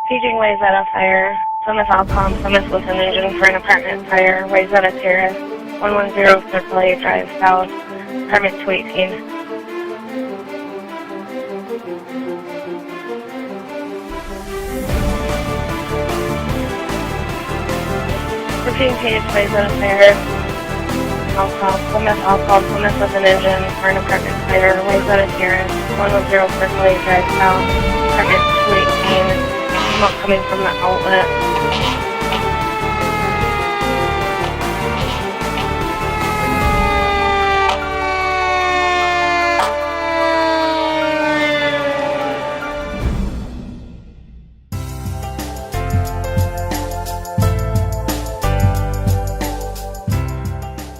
Paging Wayzata fire. Plymouth Alcom, Plymouth with an engine for an apartment fire. Wayzata Terrace, 110 Circle A Drive South, apartment 218. Repeating page, Wayzata fire. Alcom, Plymouth with an engine for an apartment fire. Wayzata Terrace, 110 Circle A Drive South, apartment 218. Smoke coming from the outlet.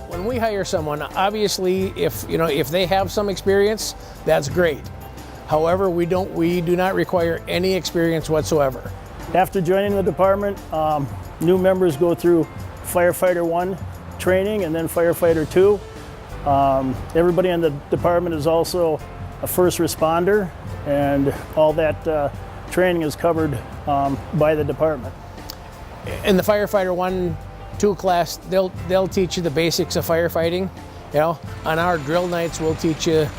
When we hire someone, obviously, if they have some experience, that's great. However, we do not require any experience whatsoever. After joining the department, new members go through Firefighter 1 training and then Firefighter 2. Everybody in the department is also a first responder, and all that training is covered by the department. In the Firefighter 1-2 class, they'll teach you the basics of firefighting. On our drill nights, we'll teach you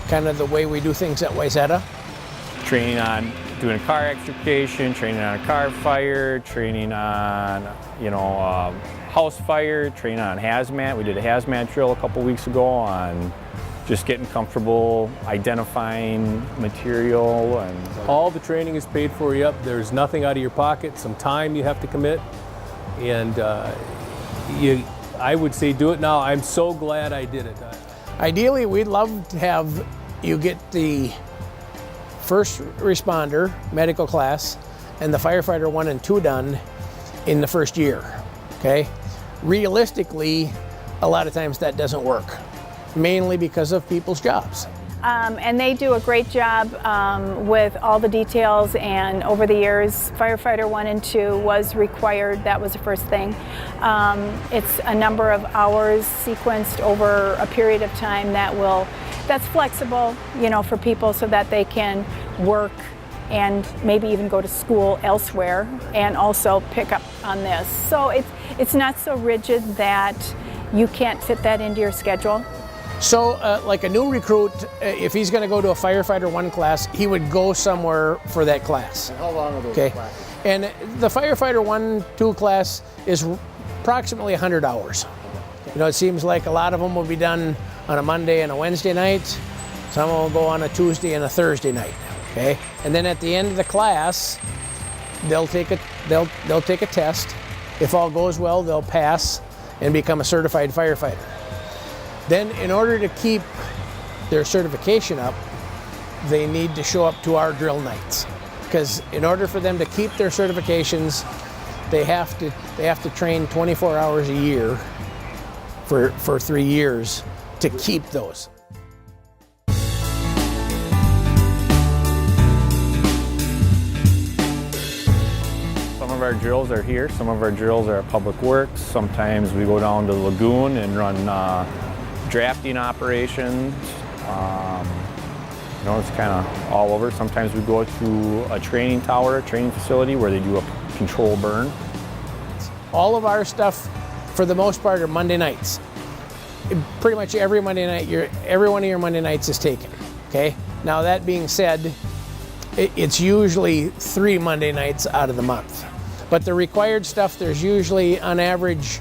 kind of the way we do things at Wayzata. Training on doing a car extrication, training on a car fire, training on house fire, training on hazmat. We did a hazmat drill a couple weeks ago on just getting comfortable, identifying material. And all the training is paid for. Yep, there's nothing out of your pocket, some time you have to commit, and I would say do it now. I'm so glad I did it. Ideally, we'd love to have you get the first responder medical class and the Firefighter 1 and 2 done in the first year, okay? Realistically, a lot of times that doesn't work, mainly because of people's jobs. And they do a great job with all the details, and over the years, Firefighter 1 and 2 was required. That was the first thing. It's a number of hours sequenced over a period of time that's flexible, for people so that they can work and maybe even go to school elsewhere and also pick up on this. So it's not so rigid that you can't fit that into your schedule. So like a new recruit, if he's going to go to a Firefighter 1 class, he would go somewhere for that class. And how long are those classes? And the Firefighter 1-2 class is approximately 100 hours. It seems like a lot of them will be done on a Monday and a Wednesday night. Some will go on a Tuesday and a Thursday night. Okay, and then at the end of the class, they'll take a test. If all goes well, they'll pass and become a certified firefighter. Then, in order to keep their certification up, they need to show up to our drill nights. Because in order for them to keep their certifications, they have to train 24 hours a year for 3 years to keep those. Some of our drills are here, some of our drills are at Public Works. Sometimes we go down to the lagoon and run drafting operations. It's kind of all over. Sometimes we go to a training tower, a training facility where they do a control burn. All of our stuff, for the most part, are Monday nights. Pretty much every Monday night, every one of your Monday nights is taken, okay? Now that being said, it's usually 3 Monday nights out of the month. But the required stuff, there's usually, on average,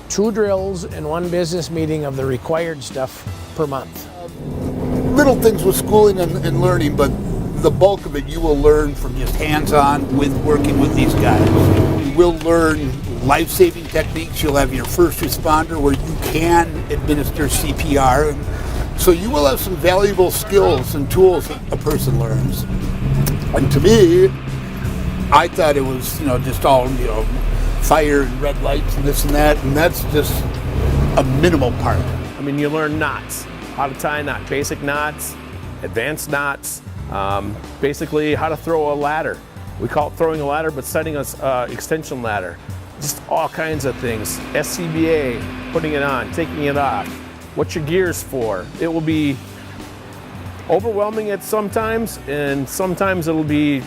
2 drills and 1 business meeting of the required stuff per month. Little things with schooling and learning, but the bulk of it you will learn from just hands-on with working with these guys. You will learn life-saving techniques. You'll have your first responder where you can administer CPR. So you will have some valuable skills and tools that a person learns. And to me, I thought it was, just all, fire and red lights and this and that, and that's just a minimal part. I mean, you learn knots, how to tie knots, basic knots, advanced knots, basically how to throw a ladder. We call it throwing a ladder, but setting an extension ladder. Just all kinds of things. SCBA, putting it on, taking it off. What's your gears for? It will be overwhelming at sometimes, and sometimes it'll be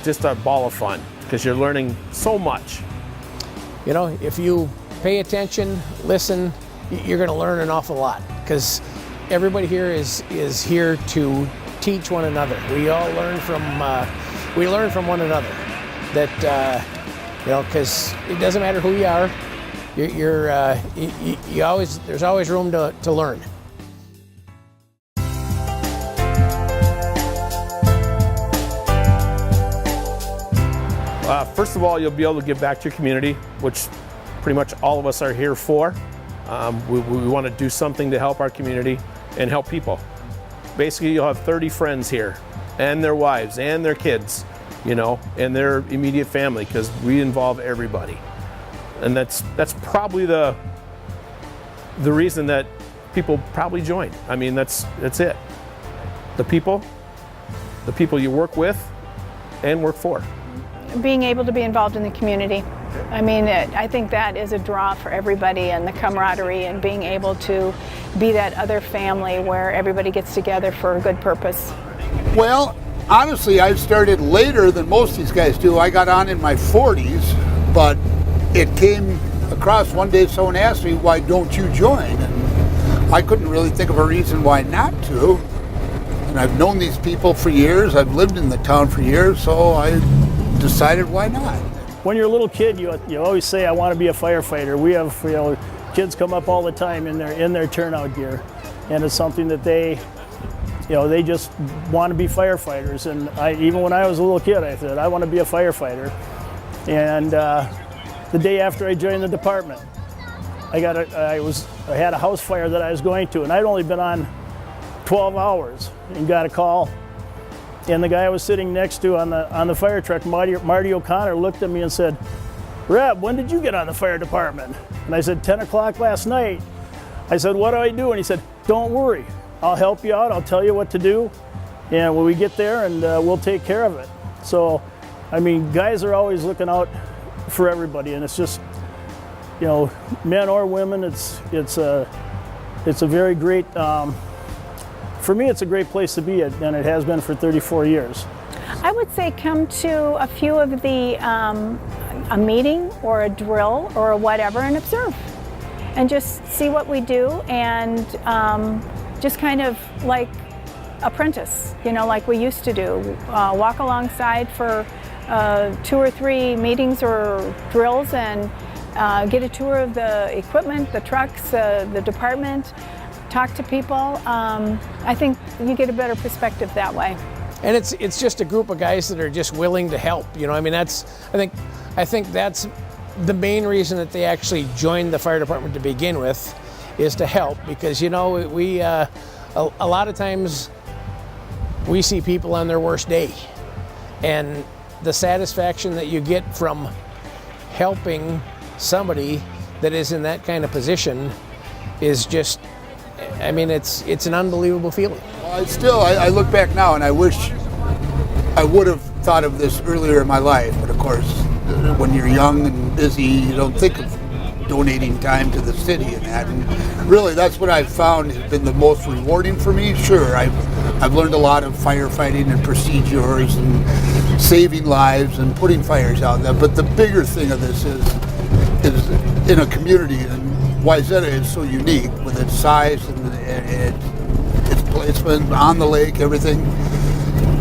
just a ball of fun because you're learning so much. You know, if you pay attention, listen, you're going to learn an awful lot because everybody here is here to teach one another. We all learn from one another. That you know, because it doesn't matter who you are, there's always room to learn. First of all, you'll be able to give back to your community, which pretty much all of us are here for. We want to do something to help our community and help people. Basically, you'll have 30 friends here, and their wives, and their kids, you know, and their immediate family, because we involve everybody. And that's probably the reason that people probably join. I mean, that's it. The people you work with and work for. Being able to be involved in the community. I mean, I think that is a draw for everybody, and the camaraderie and being able to be that other family where everybody gets together for a good purpose. Well, honestly, I started later than most of these guys do. I got on in my 40s, but it came across one day someone asked me, why don't you join? And I couldn't really think of a reason why not to. And I've known these people for years. I've lived in the town for years, so I decided why not. When you're a little kid, you always say, I want to be a firefighter. We have, you know, kids come up all the time in their turnout gear, and it's something that they just want to be firefighters. And even when I was a little kid, I said, I want to be a firefighter. And the day after I joined the department, I had a house fire that I was going to, and I'd only been on 12 hours and got a call. And the guy I was sitting next to on the fire truck, Marty O'Connor, looked at me and said, Reb, when did you get on the fire department? And I said, 10 o'clock last night. I said, what do I do? And he said, don't worry, I'll help you out, I'll tell you what to do, and when we get there, and we'll take care of it. So, I mean, guys are always looking out for everybody, and it's just, you know, men or women, it's a very great, for me, it's a great place to be at, and it has been for 34 years. I would say come to a few of the, a meeting or a drill or whatever, and observe. And just see what we do, and just kind of like apprentice, you know, like we used to do. Walk alongside for 2 or 3 meetings or drills, and get a tour of the equipment, the trucks, the department. Talk to people. I think you get a better perspective that way. And it's just a group of guys that are just willing to help. You know, I mean, I think that's the main reason that they actually joined the fire department to begin with, is to help. Because, you know, we a lot of times we see people on their worst day, and the satisfaction that you get from helping somebody that is in that kind of position is just, I mean, it's an unbelievable feeling. Well, I look back now and I wish I would have thought of this earlier in my life. But of course, when you're young and busy, you don't think of donating time to the city and that. And really, that's what I've found has been the most rewarding for me. Sure, I've learned a lot of firefighting and procedures and saving lives and putting fires out there. But the bigger thing of this is in a community, and Wayzata is so unique with its size and it's been on the lake, everything.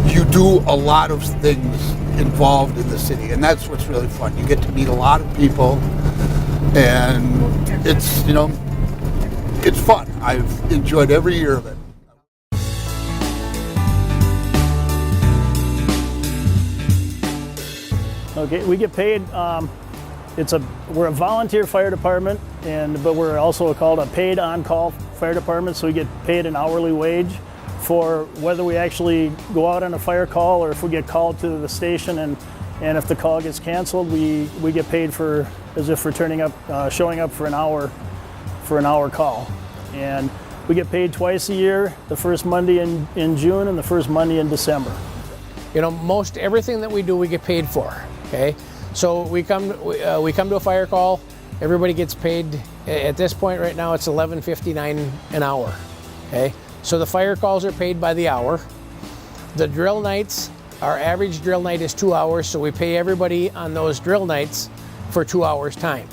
You do a lot of things involved in the city, and that's what's really fun. You get to meet a lot of people, and it's, you know, it's fun. I've enjoyed every year of it. Okay, we get paid. We're a volunteer fire department, but we're also called a paid on-call fire department. So we get paid an hourly wage for whether we actually go out on a fire call or if we get called to the station, and if the call gets canceled, we get paid for as if we're showing up for an hour call. And we get paid twice a year, the first Monday in June and the first Monday in December. You know, most everything that we do, we get paid for. Okay, so we come to a fire call. Everybody gets paid. At this point right now, it's $11.59 an hour. Okay, so the fire calls are paid by the hour. The drill nights Our average drill night is 2 hours, so we pay everybody on those drill nights for 2 hours time.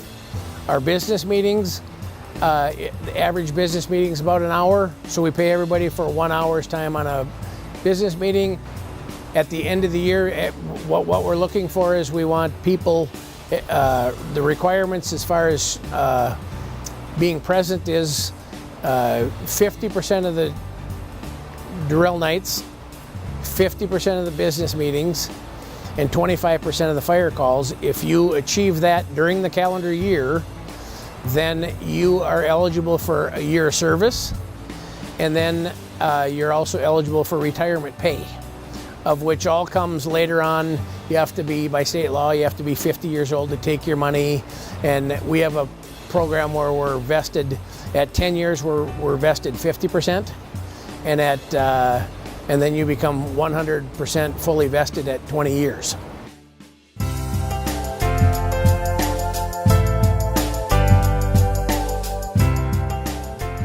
Our business meetings, the average business meeting is about an hour, so we pay everybody for 1 hour's time on a business meeting. At the end of the year, what we're looking for is we want people, the requirements as far as being present is 50% of the drill nights, 50% of the business meetings, and 25% of the fire calls. If you achieve that during the calendar year, then you are eligible for a year of service, and then you're also eligible for retirement pay, of which all comes later on. You have to be, by state law, you have to be 50 years old to take your money, and we have a program where we're vested, at 10 years we're vested 50%, and and then you become 100% fully vested at 20 years.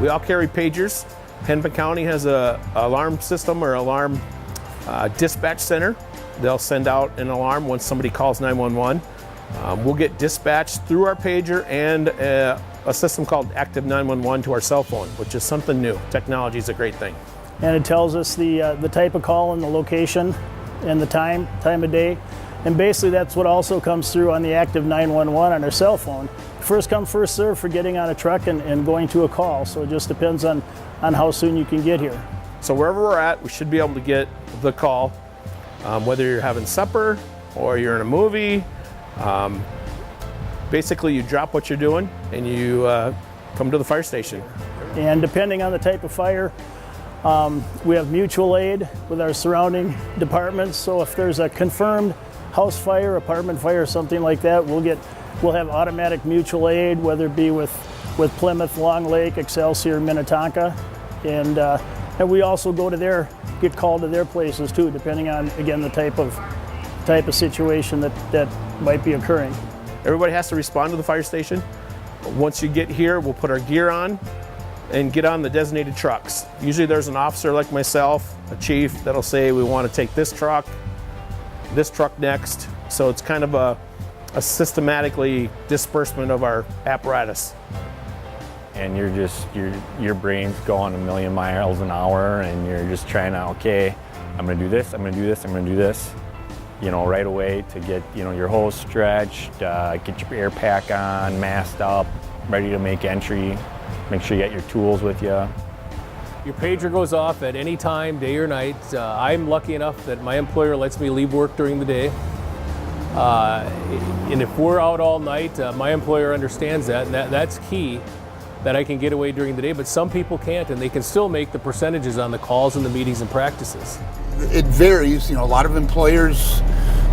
We all carry pagers. Hennepin County has a alarm system or alarm dispatch center. They'll send out an alarm once somebody calls 911. We'll get dispatched through our pager and a system called Active 911 to our cell phone, which is something new. Technology is a great thing. And it tells us the type of call and the location and the time of day. And basically that's what also comes through on the Active 911 on our cell phone. First come, first serve for getting on a truck and going to a call. So it just depends on how soon you can get here. So wherever we're at, we should be able to get the call, whether you're having supper or you're in a movie. Basically you drop what you're doing and you come to the fire station. And depending on the type of fire, we have mutual aid with our surrounding departments. So if there's a confirmed house fire, apartment fire, something like that, we'll have automatic mutual aid, whether it be with Plymouth, Long Lake, Excelsior, Minnetonka, and we also get called to their places too, depending on, again, the type of situation that might be occurring. Everybody has to respond to the fire station. Once you get here, we'll put our gear on and get on the designated trucks. Usually there's an officer like myself, a chief, that'll say we want to take this truck next. So it's kind of a systematically disbursement of our apparatus. And your brain's going a million miles an hour, and you're just trying to, okay, I'm gonna do this, I'm gonna do this, I'm gonna do this, right away to get, your hose stretched, get your air pack on, masked up, ready to make entry. Make sure you get your tools with you. Your pager goes off at any time, day or night. I'm lucky enough that my employer lets me leave work during the day. And if we're out all night, my employer understands that, and that's key, that I can get away during the day, but some people can't, and they can still make the percentages on the calls and the meetings and practices. It varies. A lot of employers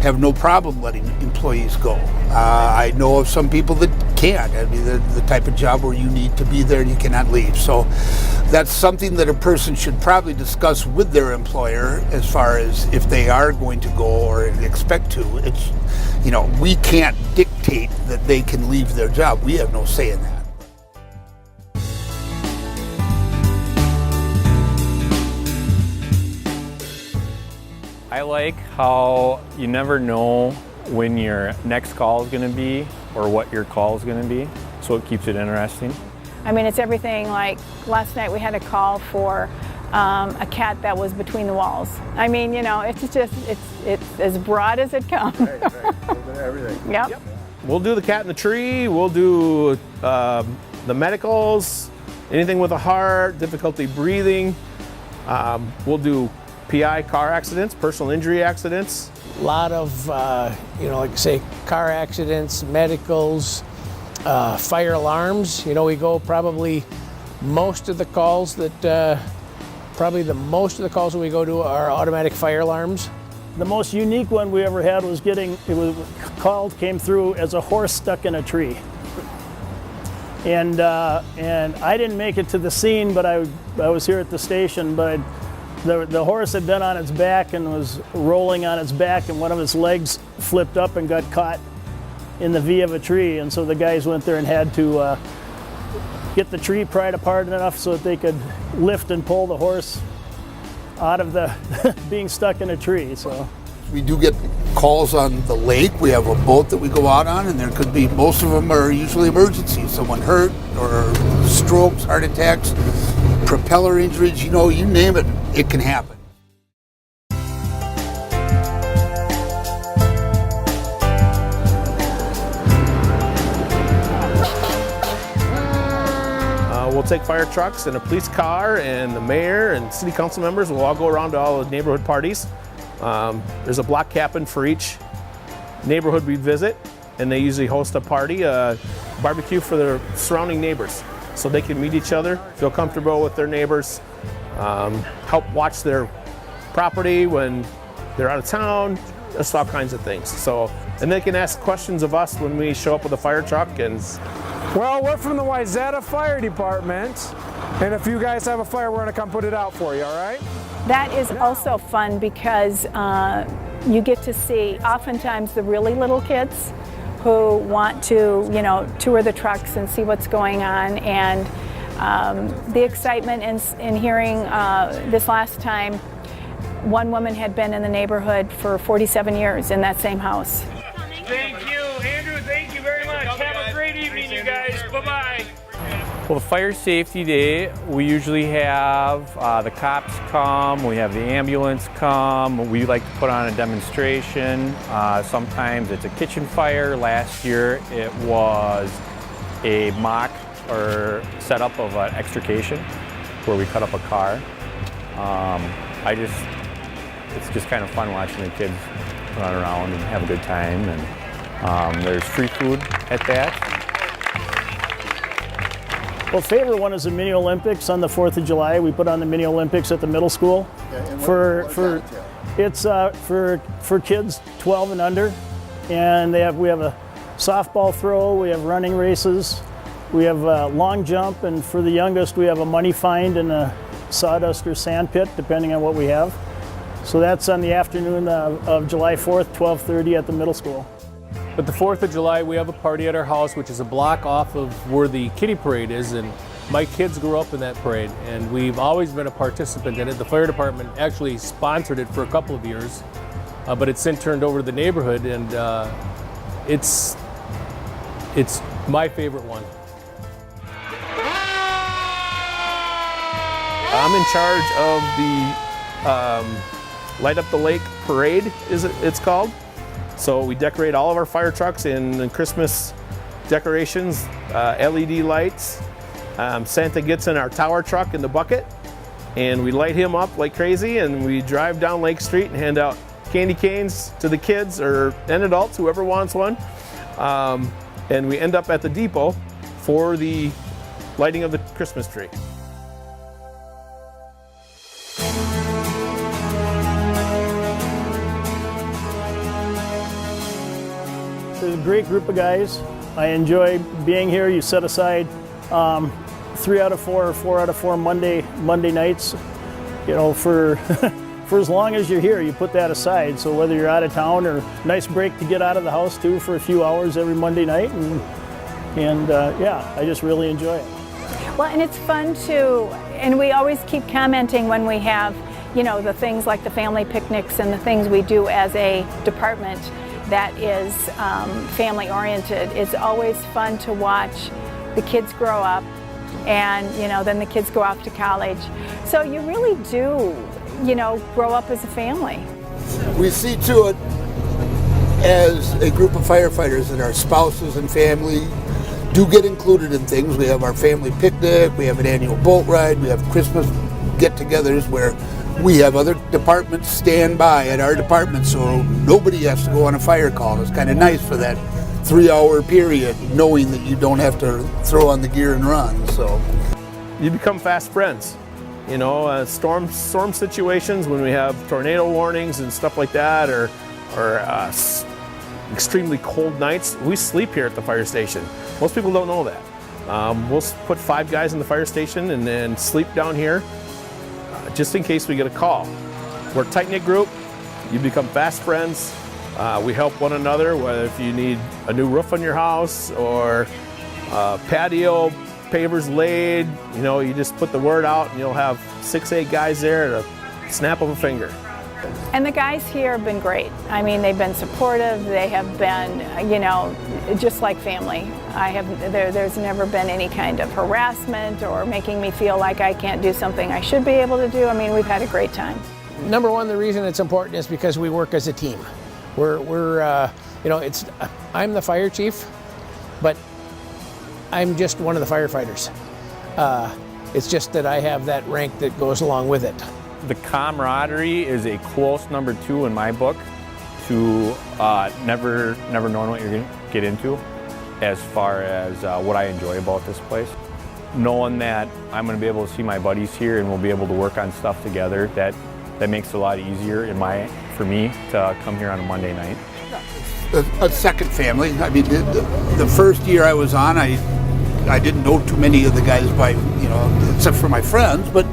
have no problem letting employees go. I know of some people that can't. I mean, the type of job where you need to be there and you cannot leave. So that's something that a person should probably discuss with their employer as far as if they are going to go or expect to. It's, we can't dictate that they can leave their job. We have no say in that. I like how you never know when your next call is going to be or what your call is going to be, so it keeps it interesting. I mean, it's everything. Like last night we had a call for a cat that was between the walls. I mean, it's as broad as it comes. Right. Everything. Yep. We'll do the cat in the tree, we'll do the medicals, anything with a heart, difficulty breathing. We'll do PI, car accidents, personal injury accidents. A lot of, like say, car accidents, medicals, fire alarms. We go probably most of the calls that we go to are automatic fire alarms. The most unique one we ever had was came through as a horse stuck in a tree. And I didn't make it to the scene, but I was here at the station, but the horse had been on its back and was rolling on its back, and one of its legs flipped up and got caught in the V of a tree. And so the guys went there and had to get the tree pried apart enough so that they could lift and pull the horse out of the being stuck in a tree. So we do get calls on the lake. We have a boat that we go out on, and there could be, most of them are usually emergencies. Someone hurt, or strokes, heart attacks, propeller injuries, you know, you name it, it can happen. We'll take fire trucks and a police car, and the mayor and city council members will all go around to all the neighborhood parties. There's a block captain for each neighborhood we visit, and they usually host a party, a barbecue for their surrounding neighbors, so they can meet each other, feel comfortable with their neighbors, help watch their property when they're out of town, just all kinds of things. So, and they can ask questions of us when we show up with a fire truck. And well, we're from the Wayzata Fire Department, and if you guys have a fire, we're going to come put it out for you, all right? That is also fun because you get to see oftentimes the really little kids who want to, you know, tour the trucks and see what's going on, and the excitement in hearing this last time, one woman had been in the neighborhood for 47 years in that same house. Thank you, Andrew. Thank you very much. Have a great evening, you guys. Bye-bye. Well, the Fire Safety Day, we usually have the cops come, we have the ambulance come, we like to put on a demonstration. Sometimes it's a kitchen fire. Last year it was a mock or setup of an extrication where we cut up a car. It's just kind of fun watching the kids run around and have a good time, and there's free food at that. Well, favorite one is the Mini Olympics on the 4th of July. We put on the Mini Olympics at the middle school. It's for kids 12 and under, and we have a softball throw, we have running races, we have a long jump, and for the youngest we have a money find and a sawdust or sand pit, depending on what we have. So that's on the afternoon of July 4th, 12:30 at the middle school. But the 4th of July, we have a party at our house, which is a block off of where the kiddie parade is, and my kids grew up in that parade, and we've always been a participant in it. The fire department actually sponsored it for a couple of years, but it's since turned over to the neighborhood, and it's my favorite one. I'm in charge of the Light Up the Lake Parade, it's called. So we decorate all of our fire trucks in Christmas decorations, LED lights. Santa gets in our tower truck in the bucket, and we light him up like crazy, and we drive down Lake Street and hand out candy canes to the kids and adults, whoever wants one. And we end up at the depot for the lighting of the Christmas tree. There's a great group of guys. I enjoy being here. You set aside 3 out of 4 or 4 out of 4 Monday nights, you know, for for as long as you're here, you put that aside. So whether you're out of town, or nice break to get out of the house too for a few hours every Monday night, and yeah, I just really enjoy it. Well, and it's fun too, and we always keep commenting when we have, you know, the things like the family picnics and the things we do as a department that is family oriented. It's always fun to watch the kids grow up, and you know, then the kids go off to college. So you really do, you know, grow up as a family. We see to it as a group of firefighters that our spouses and family do get included in things. We have our family picnic, we have an annual boat ride, we have Christmas get-togethers where we have other departments stand by at our department, so nobody has to go on a fire call. It's kind of nice for that 3-hour period, knowing that you don't have to throw on the gear and run. So you become fast friends. You know, storm situations when we have tornado warnings and stuff like that, or extremely cold nights. We sleep here at the fire station. Most people don't know that. We'll put 5 guys in the fire station and then sleep down here, just in case we get a call. We're a tight-knit group. You become fast friends. We help one another, whether if you need a new roof on your house or patio pavers laid, you know, you just put the word out and you'll have 6-8 guys there at a snap of a finger. And the guys here have been great. I mean, they've been supportive. They have been, you know, just like family. There's never been any kind of harassment or making me feel like I can't do something I should be able to do. I mean, we've had a great time. Number one, the reason it's important is because we work as a team. We're you know, I'm the fire chief, but I'm just one of the firefighters. It's just that I have that rank that goes along with it. The camaraderie is a close number 2 in my book to never knowing what you're going to get into as far as what I enjoy about this place. Knowing that I'm going to be able to see my buddies here and we'll be able to work on stuff together, that makes it a lot easier for me to come here on a Monday night. A second family. I mean, the first year I was on, I didn't know too many of the guys by, you know, except for my friends, but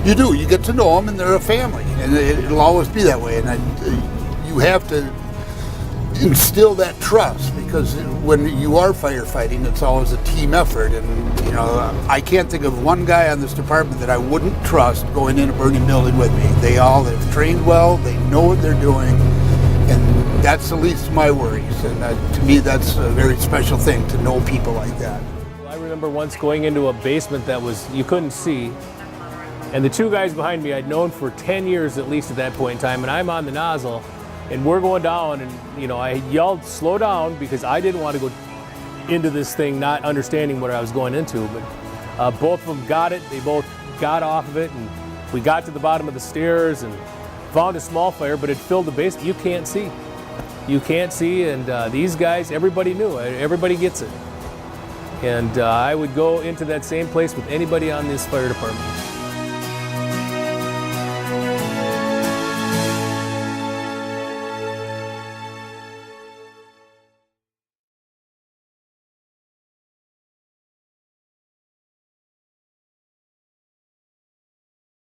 you get to know them and they're a family, and it'll always be that way. And you have to instill that trust, because when you are firefighting, it's always a team effort. And, you know, I can't think of one guy on this department that I wouldn't trust going in a burning building with me. They all have trained well, they know what they're doing, and that's the least of my worries. And to me, that's a very special thing, to know people like that. I remember once going into a basement that you couldn't see, and the two guys behind me I'd known for 10 years at least at that point in time, and I'm on the nozzle, and we're going down, and, you know, I yelled, slow down, because I didn't want to go into this thing not understanding what I was going into. But both of them got it. They both got off of it, and we got to the bottom of the stairs and found a small fire, but it filled the basement. You can't see. You can't see, and these guys, everybody knew. Everybody gets it. And I would go into that same place with anybody on this fire department.